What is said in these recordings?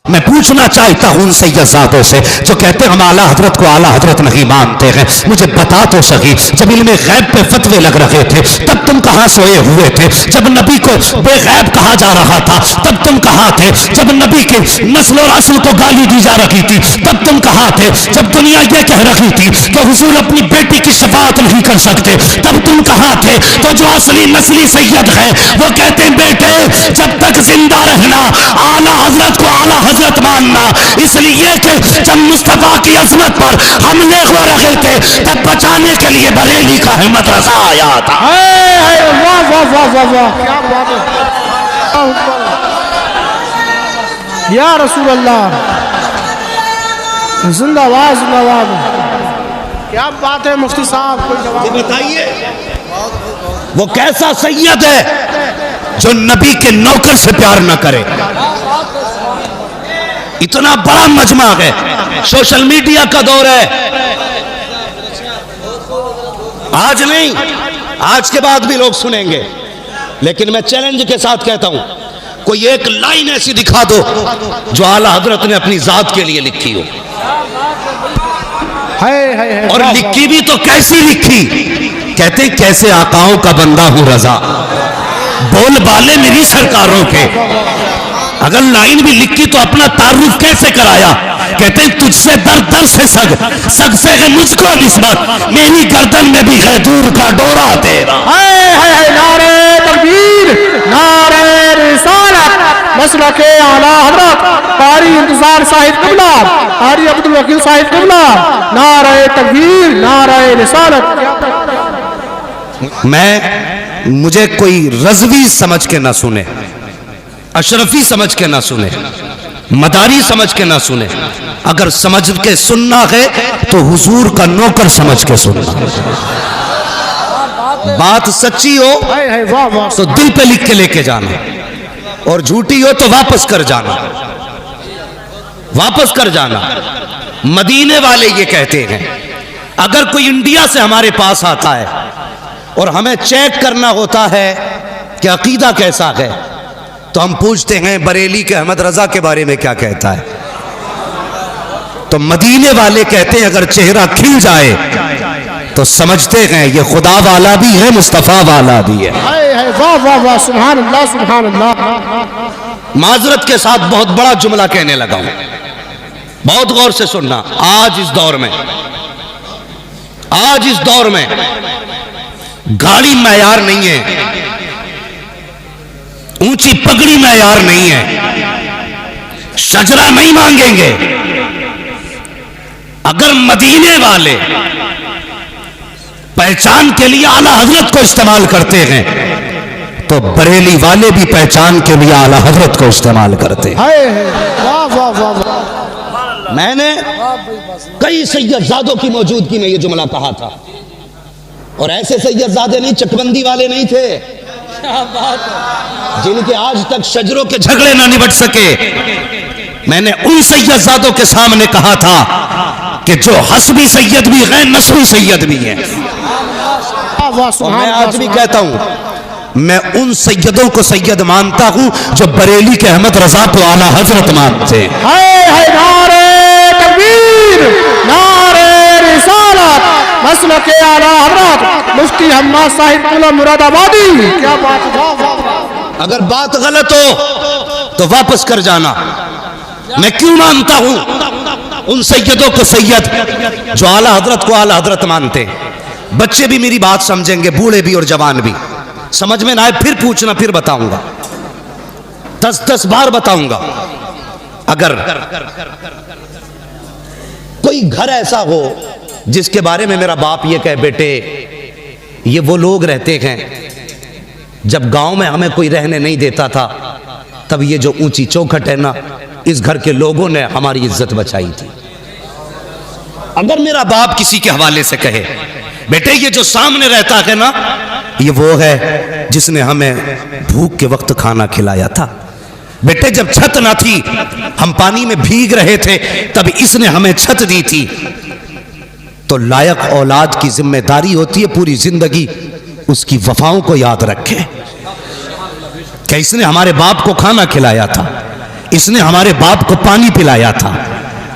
मैं पूछना चाहता हूं उन सैयदजादों से जो कहते हैं हम आला हजरत को आला हजरत नहीं मानते हैं, मुझे बता तो सही, जब इल्मे गैब पे फतवे लग रहे थे तब तुम कहां सोए हुए थे? जब नबी को बेगैब कहा जा रहा था तब तुम कहां थे? जब नबी के नस्ल और असल को गाली दी जा रही थी तब तुम कहां थे? जब दुनिया ये कह रही थी कि हुजूर अपनी बेटी की शफाअत नहीं कर सकते तब तुम कहां थे? तो जो असली नस्ली सैयद है वो कहते हैं बेटे जब तक जिंदा रहना आला हजरत को आला हजरत मानना, इसलिए कि जब मुस्तफा की अजमत पर हमले हो रहे थे तब बचाने के लिए बरेली का अहमद रजा आया था। वाह वाह वाह वाह वाह, क्या बात है या रसूल अल्लाह, जिंदाबाद जिंदाबाद, क्या बात है मुफ्ती साहब, कोई जवाब बताइए वो कैसा सैयद है जो नबी के नौकर से प्यार न करे? इतना बड़ा मजमा है, सोशल मीडिया का दौर है, आज नहीं आज के बाद भी लोग सुनेंगे, लेकिन मैं चैलेंज के साथ कहता हूं कोई एक लाइन ऐसी दिखा दो जो आला हजरत ने अपनी जात के लिए लिखी हो। है और लिखी भी तो कैसी लिखी? कहते कैसे आकाओं का बंदा हूं रजा, बोल बाले मेरी सरकारों के। अगर लाइन भी लिखी तो अपना तारुफ कैसे कराया? कहते हैं तुझसे दर दर से सग, सग से है मुझको निस्बत, मेरी गर्दन में भी है दूर का डोरा तेरा। नारे तकबीर, नारे रिसालत, मसलके आला हजरत कारी इंतजार साहिब किबला, कारी अब्दुल वकील साहिब किबला, नारे तकबीर, नारे रिसालत। मुझे कोई रजवी समझ के ना सुने, अशरफी समझ के ना सुने, मदारी समझ के ना सुने, अगर समझ के सुनना है तो हुजूर का नौकर समझ के सुनना। बात सच्ची हो तो दिल पे लिख के लेके जाना, और झूठी हो तो वापस कर जाना, वापस कर जाना। मदीने वाले ये कहते हैं अगर कोई इंडिया से हमारे पास आता है और हमें चेक करना होता है कि अकीदा कैसा है, तो हम पूछते हैं बरेली के अहमद रजा के बारे में क्या कहता है? तो मदीने वाले कहते हैं अगर चेहरा खिल जाए तो समझते हैं ये खुदा वाला भी है, मुस्तफा वाला भी है। वाह वाह वाह, सुभान अल्लाह सुभान अल्लाह। माजरत के साथ बहुत बड़ा जुमला कहने लगा हूं, बहुत गौर से सुनना। आज इस दौर में गाड़ी मैयार नहीं है, ऊंची पगड़ी मैयार नहीं है, शजरा नहीं मांगेंगे। अगर मदीने वाले पहचान के लिए आला हजरत को इस्तेमाल करते हैं तो बरेली वाले भी पहचान के लिए आला हजरत को इस्तेमाल करते हैं। वाह वाह वाह। मैंने कई सैयदजादों की मौजूदगी में यह जुमला कहा था, और ऐसे सैयदजादे नहीं, चकबंदी वाले नहीं थे जिनके आज तक शजरों के झगड़े ना निबट सके। मैंने उन सैयदजादों के सामने कहा था कि जो हस्बी सैयद भी है, नस्बी सैयद भी है। और मैं आज भी कहता हूं मैं उन सैयदों को सैयद मानता हूं जो बरेली के अहमद रजा को आला हजरत मानते हैं। नारे तकबीर, नारे रिसालत, मसलके आला हजरत मुफ्ती हम्माद साहिब किबला मुरादाबादी। क्या बात है। अगर बात गलत हो तो वापस कर जाना। मैं क्यों मानता हूं उन सैयदों को सैयद जो आला हजरत को आला हजरत मानते हैं? बच्चे भी मेरी बात समझेंगे, बूढ़े भी और जवान भी। समझ में ना आए फिर पूछना, फिर बताऊंगा, 10 बार बताऊंगा। अगर कोई घर ऐसा हो जिसके बारे में मेरा बाप ये कहे बेटे ये वो लोग रहते हैं जब गांव में हमें कोई रहने नहीं देता था, तब ये जो ऊंची चौखट है ना, इस घर के लोगों ने हमारी इज्जत बचाई थी। अगर मेरा बाप किसी के हवाले से कहे बेटे ये जो सामने रहता है ना, ये वो है जिसने हमें भूख के वक्त खाना खिलाया था। बेटे जब छत ना थी, हम पानी में भीग रहे थे, तब इसने हमें छत दी थी। तो लायक औलाद की जिम्मेदारी होती है पूरी जिंदगी उसकी वफाओं को याद रखे। क्या इसने हमारे बाप को खाना खिलाया था? इसने हमारे बाप को पानी पिलाया था।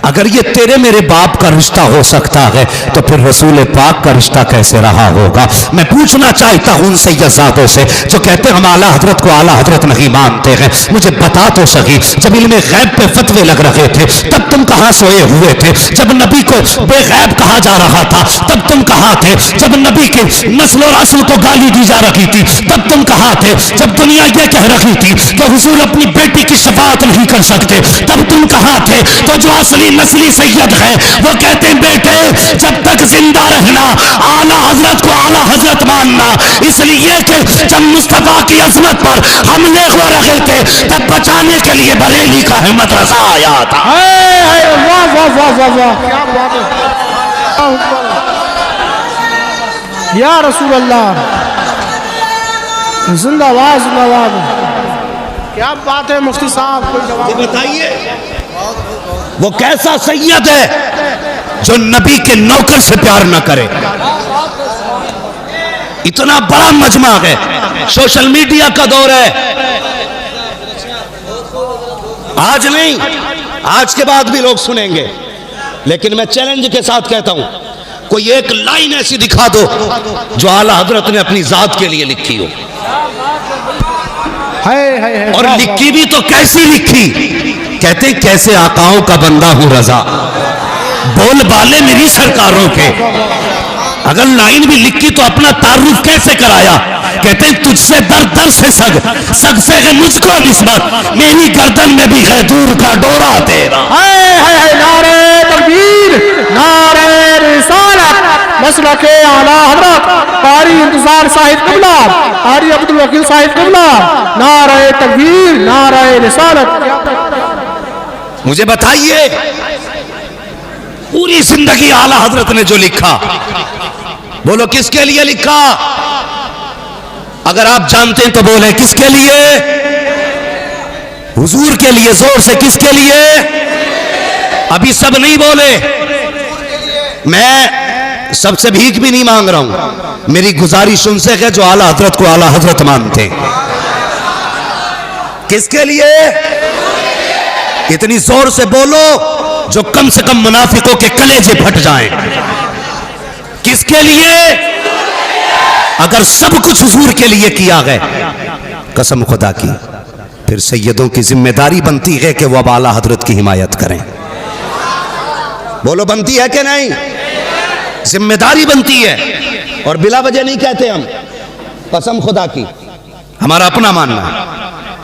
अगर ये तेरे मेरे बाप का रिश्ता हो सकता है तो फिर रसूल पाक का रिश्ता कैसे रहा होगा। मैं पूछना चाहता हूं उन सैयदजादों से जो कहते हैं हम आला हजरत को आला हजरत नहीं मानते हैं, मुझे बता तो सही, जब इल्मे गैब पे फतवे लग रहे थे तब तुम कहां सोए हुए थे? जब नबी को बेगैब कहा जा रहा था तब तुम कहां थे? जब नबी के नस्ल और असल को गाली दी जा रही थी तब तुम कहां थे? जब दुनिया ये कह रही थी कि हुजूर अपनी बेटी की शफाअत नहीं कर सकते तब तुम कहां थे? तो जो असली नस्ली सैयद है वो कहते हैं बेटे जब तक जिंदा रहना आला हजरत को आला हजरत मानना, इसलिए कि जब मुस्तफा की अजमत पर हमले हो रहे थे तब बचाने के लिए बरेली का अहमद रजा आया था। वाह वाह वाह वाह वाह, क्या बात है या रसूल अल्लाह, जिंदाबाद जिंदाबाद, क्या बात है मुफ्ती साहब, कोई जवाब बताइए वो कैसा सैयद है जो नबी के नौकर से प्यार न करे। इतना बड़ा मजमा है, सोशल मीडिया का दौर है, आज नहीं आज के बाद भी लोग सुनेंगे, लेकिन मैं चैलेंज के साथ कहता हूं कोई एक लाइन ऐसी दिखा दो जो आला हजरत ने अपनी जात के लिए लिखी हो। है और लिखी भी तो कैसी लिखी? कहते कैसे आकाओं का बंदा हूं रजा, बोल बाले मेरी सरकारों के। अगर लाइन भी लिखी तो अपना तारुफ कैसे कराया? कहते हैं तुझसे दर दर से सग, सग से है मुझको निस्बत, मेरी गर्दन में भी है दूर का डोरा तेरा। नारे तकबीर, नारे रिसालत, मसलके आला हजरत कारी इंतजार साहिब क़िबला, कारी अब्दुल वकील साहिब क़िबला, नारे तकबीर, नारे रिसालत। मुझे बताइए पूरी जिंदगी आला हजरत ने जो लिखा, बोलो किसके लिए लिखा? अगर आप जानते हैं तो बोले किसके लिए? हुजूर के लिए, जोर से किसके लिए? अभी सब नहीं बोले, मैं सबसे भीख भी नहीं मांग रहा हूं, मेरी गुजारिश उनसे है जो आला हजरत को आला हजरत मानते हैं। किसके लिए? इतनी जोर से बोलो जो कम से कम मुनाफिकों के कलेजे फट जाएं। किसके लिए? अगर सब कुछ हुजूर के लिए किया गया, कसम खुदा की, फिर सैयदों की जिम्मेदारी बनती है कि वो अब आला हजरत की हिमायत करें। बोलो बनती है कि नहीं? जिम्मेदारी बनती है, और बिला वजह नहीं कहते हम, कसम खुदा की, हमारा अपना मानना है।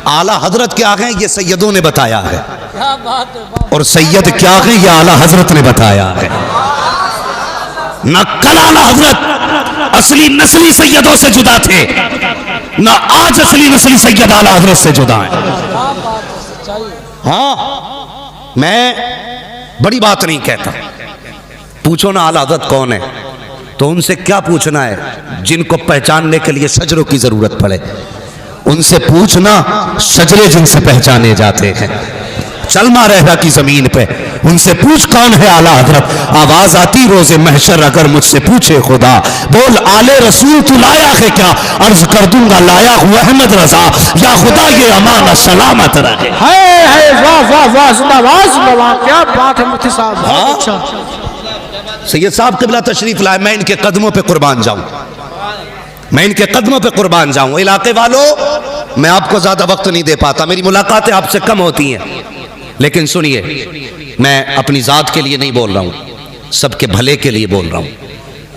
आला हजरत क्या है ये सैयदों ने बताया है, और सैयद क्या है ये आला हजरत ने बताया है। न कल आला हजरत असली नस्ली सैयदों से जुदा थे, न आज असली नस्ली सैयद आला हजरत से जुदा है। हाँ, मैं बड़ी बात नहीं कहता, पूछो ना आला हजरत कौन है, तो उनसे क्या पूछना है जिनको पहचानने के लिए शजरों की जरूरत पड़े, उनसे पूछना शजरे जिनसे पहचाने जाते हैं। चल मारेगा की जमीन पे, उनसे पूछ कौन है आला हजरत। आवाज आती रोजे महशर अगर मुझसे पूछे खुदा, बोल आले रसूल तू लाया है क्या? अर्ज कर दूंगा लाया हुआ अहमद रजा, या खुदा ये अमाना सलामत रहे। वाह वाह वाह, जिंदाबाद जिंदाबाद, क्या बात है मुफ्ती साहब। हाँ? अच्छा सैयद साहब क़िबला तशरीफ लाए, मैं इनके कदमों पे कुर्बान जाऊं, मैं इनके कदमों पे कुर्बान जाऊं। इलाके वालों, मैं आपको ज्यादा वक्त नहीं दे पाता, मेरी मुलाकातें आपसे कम होती हैं, लेकिन सुनिए, मैं अपनी जात के लिए नहीं बोल रहा हूं, सबके भले के लिए बोल रहा हूं।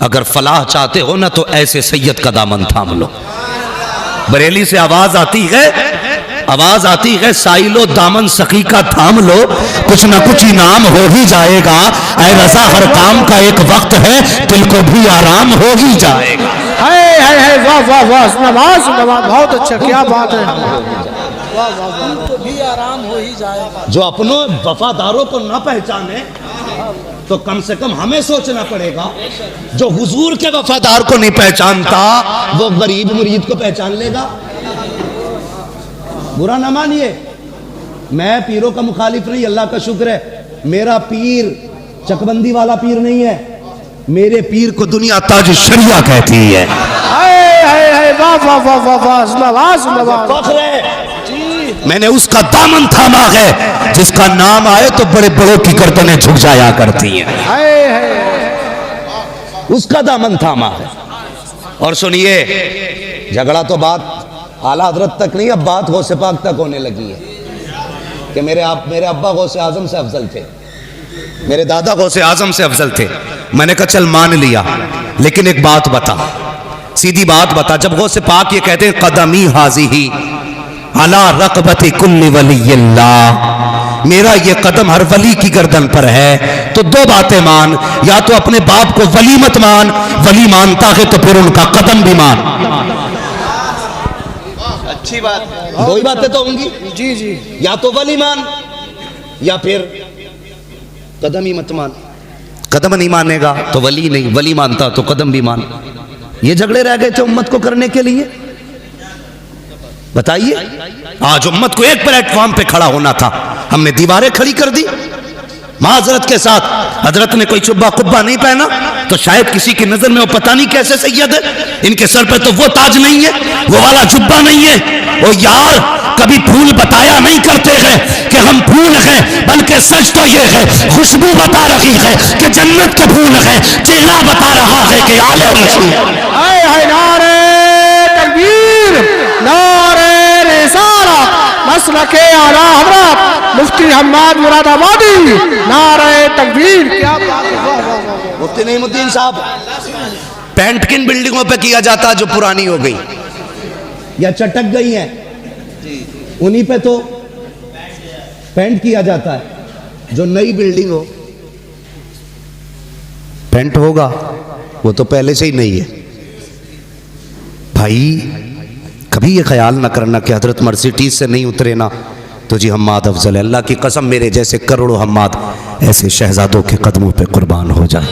अगर फलाह चाहते हो ना तो ऐसे सैयद का दामन थाम लो। बरेली से आवाज आती है साइलो दामन सखी का थाम लो, कुछ ना कुछ इनाम हो ही जाएगा। ऐ रजा हर काम का एक वक्त है, दिल को भी आराम हो ही जाएगा। वाह वाह वाह, जिंदाबाद जिंदाबाद, बहुत अच्छा, क्या बात है। तो भी आराम हो ही जाएगा। जो अपनों वफादारों को ना पहचाने तो कम से कम हमें सोचना पड़ेगा, जो हुजूर के वफादार को नहीं पहचानता वो गरीब मुरीद को पहचान लेगा। बुरा ना मानिए, मैं पीरों का मुखालिफ नहीं, अल्लाह का शुक्र है, मेरा पीर चकबंदी वाला पीर नहीं है, मेरे पीर को दुनिया ताज शरिया कहती है। वाह वाह वाह वाह वाह, जिंदाबाद जिंदाबाद। फख्र है मैंने उसका दामन थामा है जिसका नाम आए तो बड़े बड़ों की गर्दनें झुक जाया करती हैं। उसका दामन थामा है। और सुनिए, झगड़ा तो बात आला हजरत तक नहीं, अब बात गौसे पाक तक होने लगी है कि मेरे अब्बा गौसे आजम से अफजल थे, मेरे दादा गौसे आजम से अफजल थे। मैंने कहा चल मान लिया, लेकिन एक बात बता, सीधी बात बता। जब गौसे पाक ये कहते हैं कदमी हाजी ही अला रक़बति कुल्ली वलिय्यिल्लाह, मेरा ये कदम हर वली की गर्दन पर है, तो दो बातें मान, या तो अपने बाप को वली मत मान, वली मानता है तो फिर उनका कदम भी मान। अच्छी बात, दो ही बातें तो होंगी जी जी। या तो वली मान या फिर कदम ही मत मान। कदम नहीं मानेगा तो वली नहीं, वली मानता तो कदम भी मान। ये झगड़े रह गए थे उम्मत को करने के लिए। बताइए, आज उम्मत को एक प्लेटफॉर्म पे खड़ा होना था, हमने दीवारें खड़ी कर दी। माजरत के साथ हजरत ने कोई चुब्बा कुब्बा नहीं पहना तो शायद किसी की नजर में वो पता नहीं कैसे सैयद है, इनके सर पे तो वो ताज नहीं है, वो वाला जुब्बा नहीं है। ओ यार, कभी फूल बताया नहीं करते हैं कि हम फूल हैं, बल्कि सच तो ये है खुशबू बता रही है कि जन्नत के फूल है, चेहरा बता रहा है कि आले रसूल। हाय नारे तकबीर, नारे रिसालत, मसलके आला हज़रत मुफ्ती हम्माद मुरादाबादी, नारे तकबीर। क्या बात है, मुफ्ती नईमुद्दीन साहब, पेंट किन बिल्डिंगों पे किया जाता जो पुरानी हो गई या चटक गई है, उन्हीं पे तो पेंट किया जाता है। जो नई बिल्डिंग हो पेंट होगा वो तो पहले से ही नहीं है। भाई कभी ये ख्याल ना करना कि हजरत मर्सिडीज से नहीं उतरे ना तो जी हम्माद अफजल है। अल्लाह की कसम, मेरे जैसे करोड़ों हम्माद ऐसे शहजादों के कदमों पे कुर्बान हो जाए।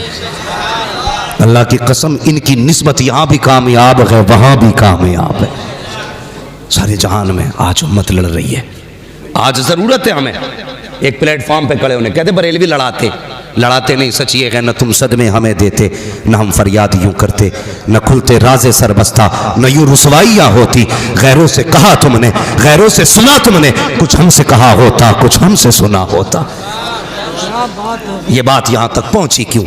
अल्लाह की कसम, इनकी निस्बत यहाँ भी कामयाब है, वहाँ भी कामयाब है। सारे जहान में आज उम्मत लड़ रही है। आज ज़रूरत है हमें एक प्लेटफॉर्म पे खड़े होने। कहते बरेलवी लड़ाते नहीं, सच ये है न तुम सदमे हमें देते, न हम फरियाद यूं करते, न खुलते राज़े सर बस्ता, न यूं रुसवाइयाँ होती। गैरों से कहा तुमने, गैरों से सुना तुमने, कुछ हमसे कहा होता, कुछ हमसे सुना होता। ये बात यहाँ तक पहुँची क्यों?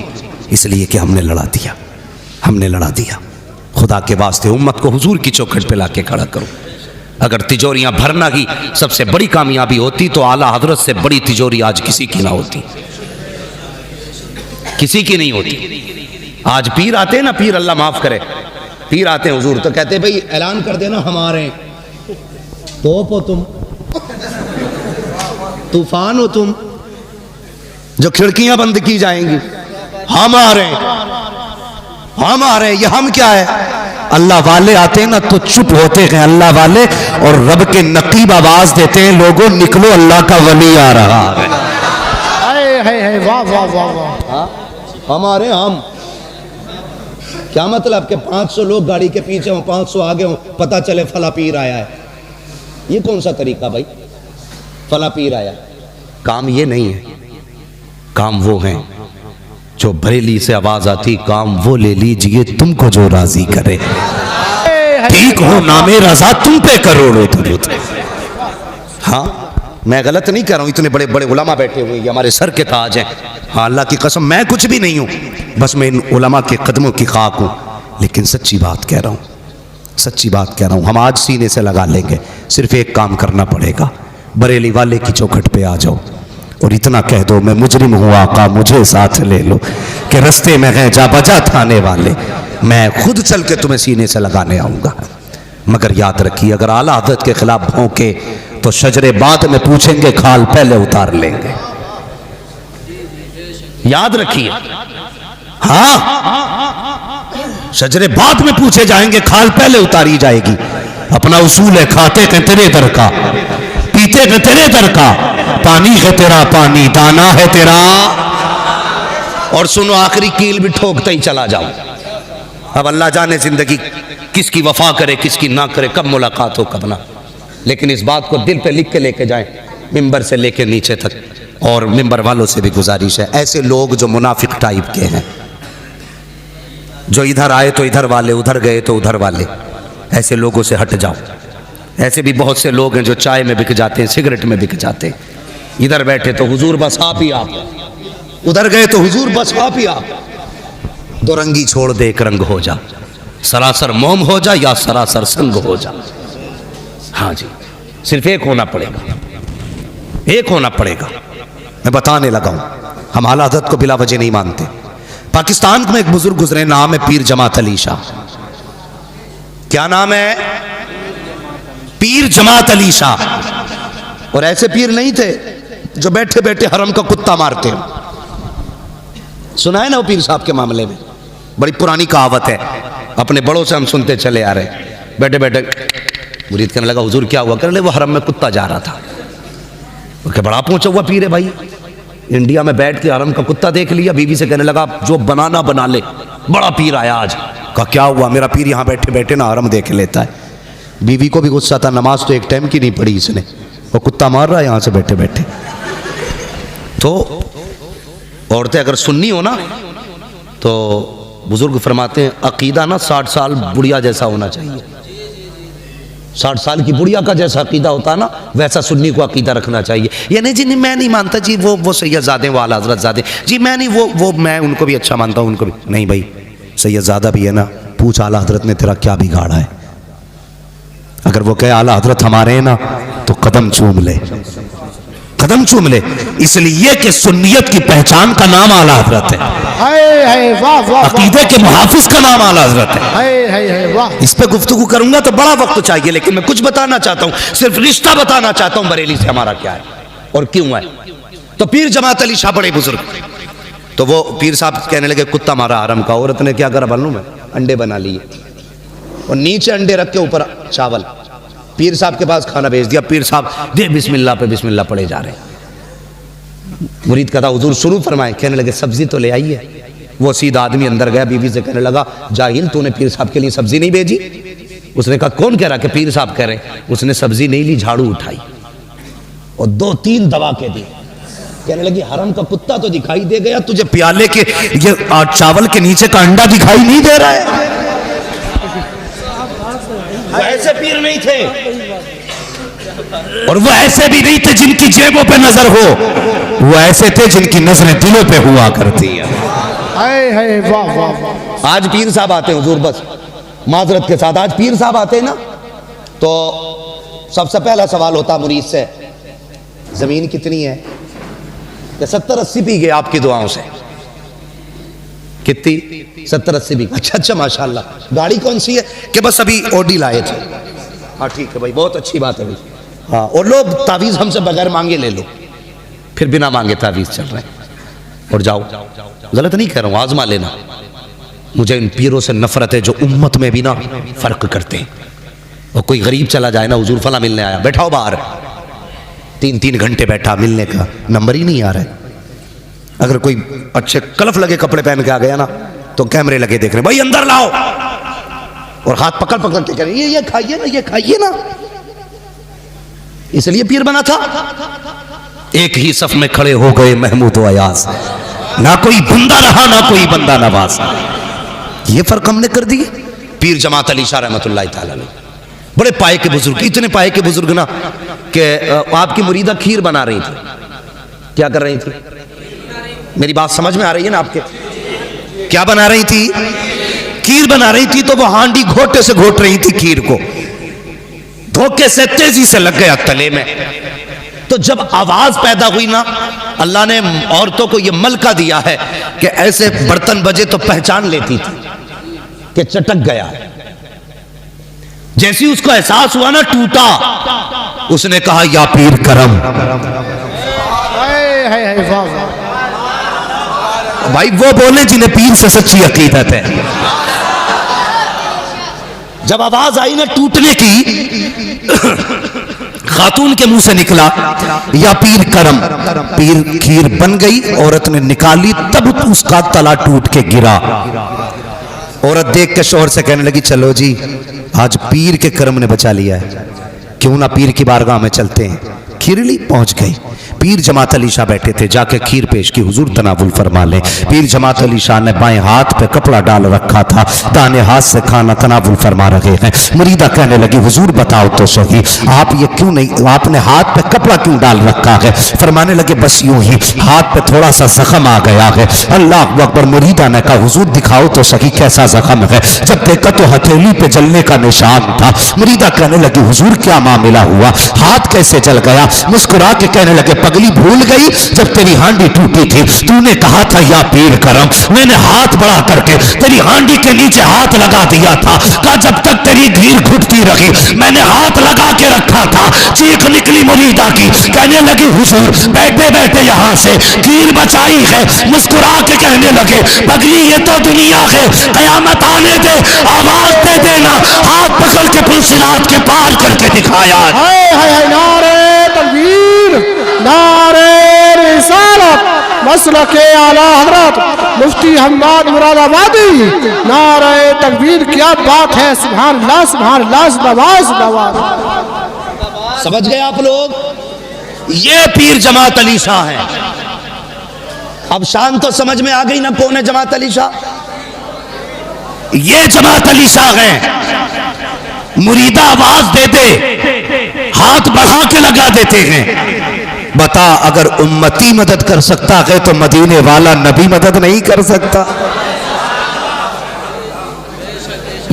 इसलिए कि हमने लड़ा दिया। खुदा के वास्ते उम्मत को हुजूर की चौखट पे लाके खड़ा करो। अगर तिजोरियां भरना ही सबसे बड़ी कामयाबी होती तो आला हजरत से बड़ी तिजोरी आज किसी की ना होती, किसी की नहीं होती। आज पीर आते हैं ना, पीर अल्लाह माफ करे, पीर आते हैं हुजूर तो कहते भाई ऐलान कर देना हमारे, तोप हो तुम, तूफान हो तुम, जो खिड़कियां बंद की जाएंगी, हमारे ये हम क्या है? अल्लाह वाले आते हैं ना तो चुप होते हैं अल्लाह वाले, और रब के नकीब आवाज देते हैं, लोगों निकलो अल्लाह का वली आ रहा है। वाह वाह वाह वाह। हमारे हम क्या मतलब कि 500 लोग गाड़ी के पीछे हों, 500 आगे हों, पता चले फला पीर आया है। ये कौन सा तरीका भाई? फला पीर आया। काम ये नहीं है, काम वो है जो बरेली से आवाज आती, काम वो ले लीजिए तुमको जो राजी करे, ठीक हो नामे रजा तुम पे करोड़ों दुरूद। हाँ, मैं गलत नहीं कर रहा हूँ, इतने बड़े बड़े उलमा बैठे हुए, ये हमारे सर के ताज हैं। हाँ, अल्लाह की कसम मैं कुछ भी नहीं हूँ, बस मैं इन उलमा के कदमों की खाक हूँ। लेकिन सच्ची बात कह रहा हूँ, हम आज सीने से लगा लेंगे। सिर्फ एक काम करना पड़ेगा, बरेली वाले की चौखट पे आ जाओ और इतना कह दो, मैं मुजरिम हूँ आका मुझे साथ ले लो, कि रस्ते में है जा बजा थाने वाले, मैं खुद चल के तुम्हें सीने से लगाने आऊँगा। मगर याद रखिए, अगर आला हज़रत के खिलाफ भौंके तो शजरे बाद में पूछेंगे, खाल पहले उतार लेंगे। याद रखिए, हाँ, शजरे बाद में पूछे जाएंगे, खाल पहले उतारी जाएगी। अपना उसूल है, खाते हैं तेरे दर का, पीते हैं तेरे दर का, पानी है तेरा पानी, दाना है तेरा। और सुनो, आखिरी कील भी ठोकते ही चला जाओ। अब अल्लाह जाने जिंदगी किसकी वफा करे किसकी ना करे, कब मुलाकात हो कब ना। लेकिन इस बात को दिल पे लिख के लेके जाएं, मिंबर से लेके नीचे तक। और मिंबर वालों से भी गुजारिश है, ऐसे लोग जो मुनाफिक टाइप के हैं, जो इधर आए तो इधर वाले, उधर गए तो उधर वाले, ऐसे लोगों से हट जाओ। ऐसे भी बहुत से लोग हैं जो चाय में बिक जाते हैं, सिगरेट में बिक जाते हैं। इधर बैठे तो हुजूर बस आप ही आप, उधर गए तो हुजूर बस आप ही आप। दो रंगी छोड़ दे एक रंग हो जा, सरासर मोम हो जा या सरासर संग हो जा। हाँ जी, सिर्फ एक होना पड़ेगा, एक होना पड़ेगा। मैं बताने लगा हूं, हम आला हज़रत को बिला वजह नहीं मानते। पाकिस्तान में एक बुजुर्ग गुजरे, नाम है पीर जमात अली शाह। क्या नाम है? पीर जमात अली शाह। और ऐसे पीर नहीं थे जो बैठे बैठे हरम का कुत्ता मारते हो। सुना है ना वो पीर साहब के मामले में, बड़ी पुरानी कहावत है, अपने बड़ों से हम सुनते चले आ रहे। बैठे बैठे मुरीद कहने लगा हुजूर क्या हुआ? कहने लगे वो हरम में कुत्ता जा रहा था। क्या बड़ा पहुंचा हुआ पीर है भाई, इंडिया में बैठ के हरम का कुत्ता देख लिया। बीवी से कहने लगा जो बनाना बना ले, बड़ा पीर आया आज। कहा क्या हुआ? मेरा पीर यहाँ बैठे बैठे ना हरम देख लेता है। बीवी को भी गुस्सा था, नमाज तो एक टाइम की नहीं पढ़ी इसने, वो कुत्ता मार रहा है यहाँ से बैठे बैठे। तो औरतें अगर सुन्नी हो ना तो बुजुर्ग फरमाते हैं अकीदा ना 60 साल बुढ़िया जैसा होना चाहिए। 60 साल की बुढ़िया का जैसा अकीदा होता है ना, वैसा सुन्नी को अकीदा रखना चाहिए। ये नहीं जी नहीं मैं नहीं मानता जी, वो सैयदजादे वो आला हज़रत ज़ादे जी, मैं नहीं वो मैं उनको भी अच्छा मानता हूँ, उनको भी नहीं। भाई सैयदजादा भी है ना, पूछ आला हज़रत ने तेरा क्या बिगाड़ा है। अगर वो कहे आला हज़रत हमारे हैं ना तो कदम चूम ले, कदम चूम ले। इसलिए कि सुन्नियत की पहचान का नाम आला हज़रत है, अकीदे के मुहाफिज का नाम आला हज़रत है। इस पे गुफ्तगू करूंगा तो बड़ा वक्त चाहिए, लेकिन मैं कुछ बताना चाहता हूं, सिर्फ रिश्ता बताना चाहता हूं बरेली से हमारा क्या है और क्यों है। तो पीर जमात अली शाह बड़े बुजुर्ग, तो वो पीर साहब कहने लगे कुत्ता मारा हरम का। औरत ने क्या करा मालूम है? अंडे बना लिए और नीचे अंडे रख के ऊपर चावल। पीर साहब के पास खाना भेज दिया। पीर साहब दे बिस्मिल्लाह पे बिस्मिल्लाह पड़े जा रहे। मुरीद कहता हुजूर शुरू फरमाए। कहने लगे सब्जी तो ले आइए। वो सीधा आदमी अंदर गया, बीवी से कहने लगा जाहिल तूने पीर साहब के लिए सब्जी नहीं भेजी? उसने कहा कौन कह रहा कि पीर साहब कह रहे? उसने सब्जी नहीं ली, झाड़ू उठाई और 2-3 दबा के दी। कहने लगी हरम का कुत्ता तो दिखाई दे गया, तुझे प्याले के ये चावल के नीचे का अंडा दिखाई नहीं दे रहा है? वो ऐसे पीर नहीं थे और वो ऐसे भी नहीं थे जिनकी जेबों पे नजर हो, वो ऐसे थे जिनकी नजरें दिलों पे हुआ करती है। आज पीर साहब आते हैं हुजूर, बस माजरत के साथ आज पीर साहब आते हैं ना तो सबसे पहला सवाल होता मुरीद से, जमीन कितनी है? कि 70-80 पी गए आपकी दुआओं से। कितनी? 70-80 बीघा। अच्छा माशाल्लाह। गाड़ी कौन सी है? कि बस अभी ऑडी लाए थे। हाँ ठीक है भाई, बहुत अच्छी बात है भाई। हाँ, और लोग तावीज़ हमसे बगैर मांगे ले लो, फिर बिना मांगे तावीज़ चल रहे हैं। और जाओ, गलत नहीं कह रहा हूँ, आजमा लेना। मुझे इन पीरों से नफरत है जो उम्मत में भी ना फर्क करते हैं। और कोई गरीब चला जाए ना, हुजूर फला मिलने आया, बैठाओ बाहर, 3-3 घंटे बैठा, मिलने का नंबर ही नहीं आ रहा है। अगर कोई अच्छे कलफ लगे कपड़े पहन के आ गया ना तो कैमरे लगे देख रहे, भाई अंदर लाओ, और हाथ पकड़ पकड़ के कह रहे ये खाइए ना, ये खाइए ना। इसलिए पीर बना था। एक ही सफ में खड़े हो गए महमूद व अयाज, ना कोई बंदा रहा ना कोई बंदा नवाज। ये फर्क हमने कर दिए। पीर जमात अली शाह रहमतुल्लाह तआला अलैह बड़े पाए के बुजुर्ग, इतने पाए के बुजुर्ग ना कि आपकी मुरीदा खीर बना रही थी। क्या कर रही थी? मेरी बात समझ में आ रही है ना आपके? क्या बना रही थी? खीर बना रही थी। तो वो हांडी घोटे से घोट रही थी खीर को, धोखे से तेजी से लग गया तले में। तो जब आवाज पैदा हुई ना, अल्लाह ने औरतों को यह मलका दिया है कि ऐसे बर्तन बजे तो पहचान लेती थी कि चटक गया। जैसी उसको एहसास हुआ ना, टूटा, उसने कहा या पीर करम। भाई वो बोले जिन्हें पीर से सच्ची अकीदत है। जब आवाज आई ना टूटने की, खातून के मुंह से निकला या पीर करम। पीर खीर बन गई, औरत ने निकाली, तब उसका तला टूट के गिरा। औरत देख के शोहर से कहने लगी चलो जी, आज पीर के करम ने बचा लिया है, क्यों ना पीर की बारगाह में चलते हैं। खीरली पहुंच गई। पीर जमात अली शाह बैठे थे, जाके खीर पेश की, हुजूर तनावुल फरमा लें। पीर जमात अली शाह ने बाएं हाथ पे कपड़ा डाल रखा था, दाने हाथ से खाना तनावुल फरमा रहे हैं। मुरीदा कहने लगी हुजूर बताओ तो सही, आप ये क्यों नहीं, आपने हाथ पे कपड़ा क्यों डाल रखा है? फरमाने लगे बस यूं ही हाथ पे थोड़ा सा जख्म आ गया है। अल्लाह अकबर। मुरीदा ने कहा हुजूर दिखाओ तो सही कैसा जख्म है। जब देखा तो हथेली पे जलने का निशान था। मुरीदा कहने लगी हुजूर क्या मामला हुआ, हाथ कैसे जल गया? मुस्कुरा के कहने लगे पगली भूल गई जब तेरी हांडी टूटी थी, तूने कहा था या पीर करम, मैंने हाथ बढ़ा करके तेरी हांडी के नीचे हाथ लगा दिया था। कहा जब तक तेरी घीर घुटती रही मैंने हाथ लगा के रखा था। चीख निकली मुरीदा की, कहने लगी हुजूर बैठे बैठे यहाँ से घीर बचाई है। मुस्कुरा के कहने लगे पगली ये तो दुनिया है, कयामत आने दे आवाज दे देना। हाथ पकड़ के पुलसिरात के पार करके दिखाया। हाय हाय हाय, नारे तकबीर, नारे रिसालत, मसलके आला हजरत मुफ्ती हम्माद मुरादाबादी, नारे तकबीर। क्या बात है, सुभान अल्लाह सुभान अल्लाह, जिंदाबाद जिंदाबाद। समझ गए आप लोग? ये पीर जमात अली शाह है। अब शान तो समझ में आ गई ना कौन है जमात अली शाह? ये जमात अली शाह है। मुरीदा आवाज दे दे हाथ बढ़ा के लगा देते हैं। बता अगर उम्मती मदद कर सकता है तो मदीने वाला नबी मदद नहीं कर सकता?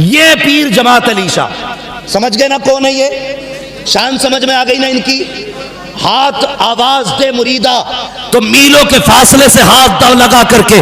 ये पीर जमात अली शाह। समझ गए ना कौन है ये? शान समझ में आ गई ना इनकी? हाथ आवाज दे मुरीदा तो मीलों के फासले से हाथ लगा करके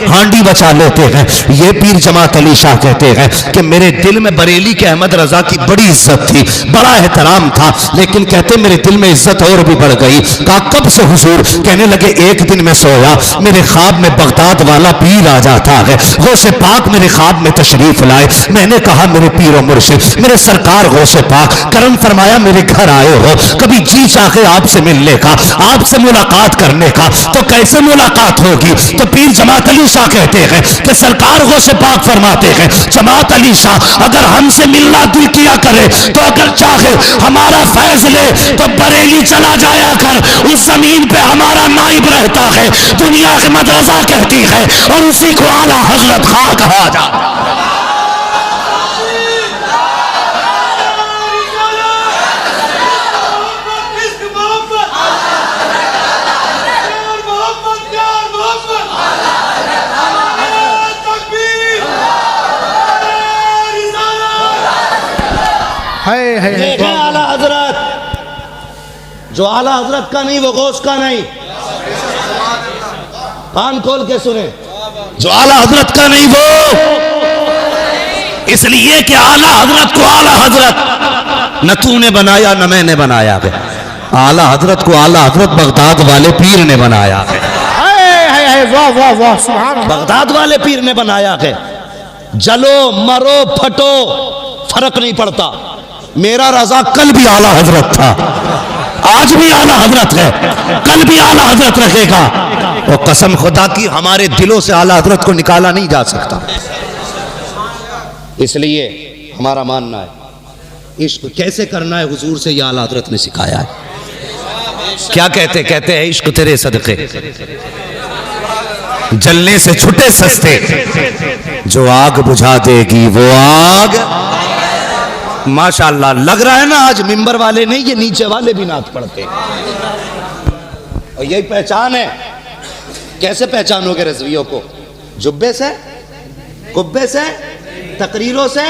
हांडी बचा लेते हैं। ये पीर जमात अली शाह कहते हैं कि मेरे दिल में बरेली के अहमद रजा की बड़ी इज्जत थी, बड़ा एहतराम था, लेकिन कहते मेरे दिल में इज्जत और भी बढ़ गई। कहा कब से हुजूर? कहने लगे एक दिन में सोया, मेरे ख्वाब में बगदाद वाला पीर आ जाता है, गौसे पाक मेरे ख्वाब में तशरीफ लाए। मैंने कहा मेरे पीर और मुर्शिद, मेरे सरकार गौसे पाक करम फरमाया मेरे घर आए हो, कभी जी चाहे आपसे मिलने का, आपसे मुलाकात करने का, तो कैसे मुलाकात होगी? तो पीर जमात अली शाह कहते हैं कि सरकार गौसे पाक फरमाते हैं जमात अली शाह अगर हमसे मिलना दिल किया करे तो अगर चाहे हमारा फैज ले तो बरेली चला जाया कर, उस जमीन पे हमारा नाइब रहता है। दुनिया की मदरसा कहती है और उसी को आला हजरत खां कहा जाता है। देखें आला हजरत, जो आला हजरत का नहीं वो गौस का नहीं। कान खोल के सुने, जो आला हजरत का नहीं वो, इसलिए कि आला हजरत को आला हजरत न तूने बनाया न मैंने बनाया है। आला हजरत को आला हजरत बगदाद वाले पीर ने बनाया है। वाह वाह वाह, सुभान अल्लाह। बगदाद वाले पीर ने बनाया है। जलो मरो फटो फर्क नहीं पड़ता। मेरा रजा कल भी आला हजरत था, आज भी आला हजरत है, कल भी आला हजरत रहेगा। और कसम खुदा की हमारे दिलों से आला हजरत को निकाला नहीं जा सकता। इसलिए हमारा मानना है इश्क कैसे करना है हुजूर से ये आला हजरत ने सिखाया है। क्या कहते हैं इश्क तेरे सदके जलने से छुटे सस्ते, जो आग बुझा देगी वो आग। माशाअल्लाह लग रहा है ना आज मिंबर वाले नहीं ये नीचे वाले भी नात पढ़ते। और यही पहचान है। कैसे पहचानोगे रज़वियों को? जुब्बे से, कुब्बे से, तकरीरों से।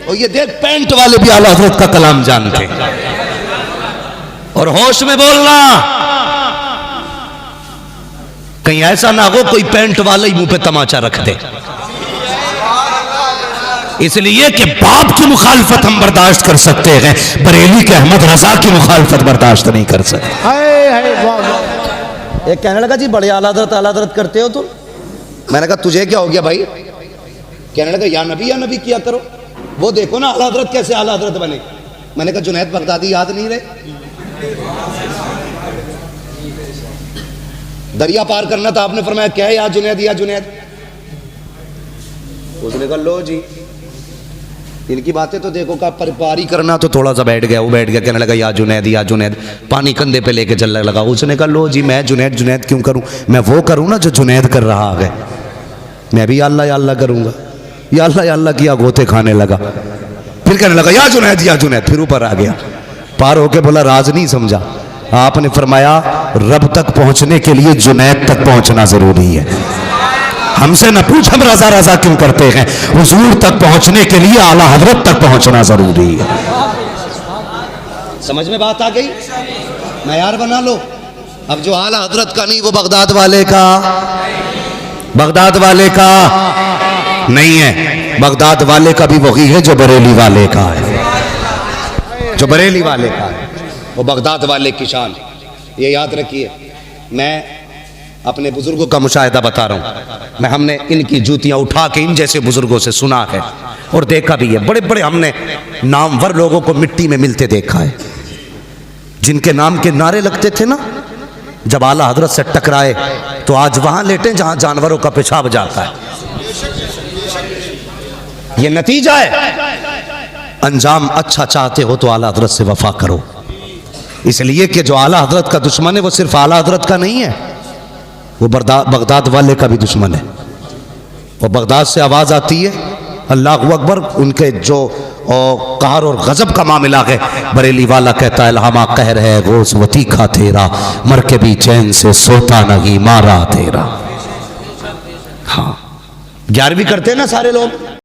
और ये देख पैंट वाले भी आला हज़रत का कलाम जानते। और होश में बोलना, कहीं ऐसा ना हो कोई पैंट वाला ही मुंह पे तमाचा रख दे। इसलिए कि बाप की मुखालफत हम बर्दाश्त कर सकते हैं, बरेली के अहमद रजा की मुखालफत बर्दाश्त नहीं कर सकते। एक कहने लगा जी बड़े आला हज़रत करते हो तुम। मैंने कहा तुझे क्या हो गया भाई? कहने लगा या नबी किया करो। वो देखो ना आला हज़रत कैसे आला हज़रत बने। मैंने कहा जुनैद बगदादी याद नहीं रहे? दरिया पार करना था, आपने फरमाया क्या है या जुनैद। उसने कहा लो जी, इनकी बातें तो देखो का पारी करना तो थोड़ा सा बैठ गया, वो बैठ गया कहने लगा या जुनैद, पानी कंधे पे लेके चलने लगा। उसने कहा लो जी मैं जुनैद क्यों करूं, मैं वो करूं ना जो जुनैद कर रहा है। मैं भी अल्लाह अल्लाह करूंगा, या अल्लाह किया, गोते खाने लगा। फिर कहने लगा या जुनैद, फिर ऊपर आ गया। पार होके बोला राज नहीं समझा। आपने फरमाया रब तक पहुंचने के लिए जुनैद तक पहुंचना जरूरी है। हमसे न पूछ हम रजा क्यों करते हैं, हुजूर तक पहुंचने के लिए आला हजरत तक पहुंचना जरूरी है। समझ में बात आ गई? मयार बना लो। अब जो आला हजरत का नहीं वो बगदाद वाले का नहीं है। बगदाद वाले का भी वही है जो बरेली वाले का है, जो बरेली वाले का है वो बगदाद वाले की शान। ये याद रखिए। मैं अपने बुजुर्गों का मुशाहिदा बता रहा हूँ। हमने इनकी जूतियाँ उठा के इन जैसे बुजुर्गों से सुना है और देखा भी है। बड़े बड़े हमने नामवर लोगों को मिट्टी में मिलते देखा है, जिनके नाम के नारे लगते थे ना, जब आला हजरत से टकराए तो आज वहां लेटे जहां जानवरों का पेशाब जाता है। ये नतीजा है। अंजाम अच्छा चाहते हो तो आला हजरत से वफा करो, इसलिए कि जो आला हजरत का दुश्मन है वो सिर्फ आला हजरत का नहीं है, वो बगदाद वाले का भी दुश्मन है। और बगदाद से आवाज़ आती है अल्लाह अकबर, उनके जो कहर और गजब का मामला है। बरेली वाला कहता है लहमा कहर है गोस वती खा तेरा, मर के भी चैन से सोता नहीं मारा तेरा। हाँ 11वीं करते हैं ना सारे लोग।